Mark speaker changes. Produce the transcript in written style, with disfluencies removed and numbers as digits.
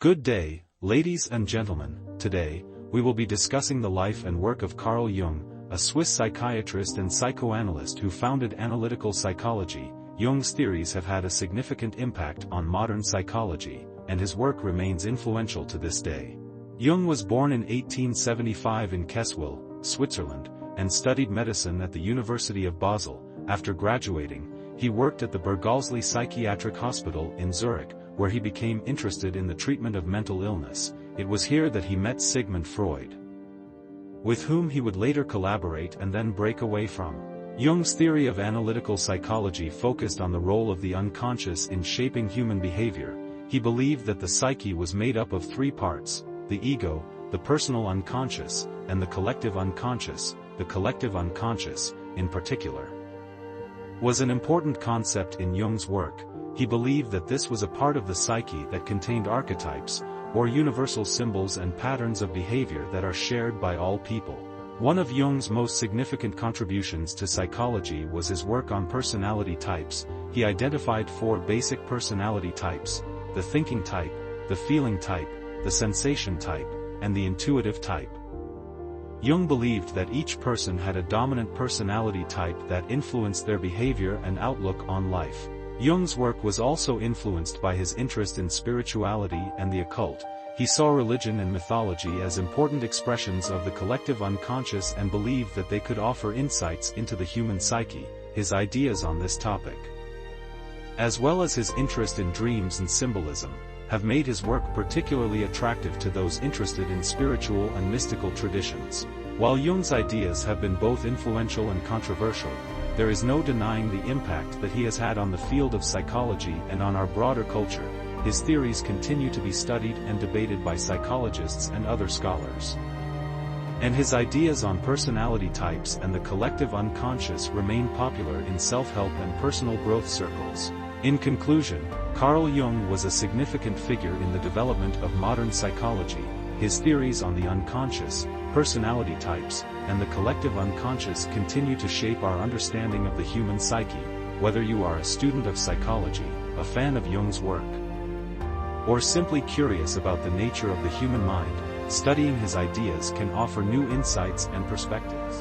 Speaker 1: Good day, ladies and gentlemen. Today, we will be discussing the life and work of Carl Jung, a Swiss psychiatrist and psychoanalyst who founded analytical psychology. Jung's theories have had a significant impact on modern psychology, and his work remains influential to this day. Jung was born in 1875 in Kesswil, Switzerland, and studied medicine at the University of Basel. After graduating, he worked at the Burghölzli psychiatric hospital in Zurich, where he became interested in the treatment of mental illness. It was here that he met Sigmund Freud, with whom he would later collaborate and then break away from. Jung's theory of analytical psychology focused on the role of the unconscious in shaping human behavior. He believed that the psyche was made up of three parts: the ego, the personal unconscious, and the collective unconscious. The collective unconscious, in particular, was an important concept in Jung's work. He believed that this was a part of the psyche that contained archetypes, or universal symbols and patterns of behavior that are shared by all people. One of Jung's most significant contributions to psychology was his work on personality types. He identified four basic personality types: the thinking type, the feeling type, the sensation type, and the intuitive type. Jung believed that each person had a dominant personality type that influenced their behavior and outlook on life. Jung's work was also influenced by his interest in spirituality and the occult. He saw religion and mythology as important expressions of the collective unconscious and believed that they could offer insights into the human psyche. His ideas on this topic, as well as his interest in dreams and symbolism, have made his work particularly attractive to those interested in spiritual and mystical traditions. While Jung's ideas have been both influential and controversial, there is no denying the impact that he has had on the field of psychology and on our broader culture. His theories continue to be studied and debated by psychologists and other scholars, and his ideas on personality types and the collective unconscious remain popular in self-help and personal growth circles. In conclusion, Carl Jung was a significant figure in the development of modern psychology. His theories on the unconscious, personality types, and the collective unconscious continue to shape our understanding of the human psyche. Whether you are a student of psychology, a fan of Jung's work, or simply curious about the nature of the human mind, studying his ideas can offer new insights and perspectives.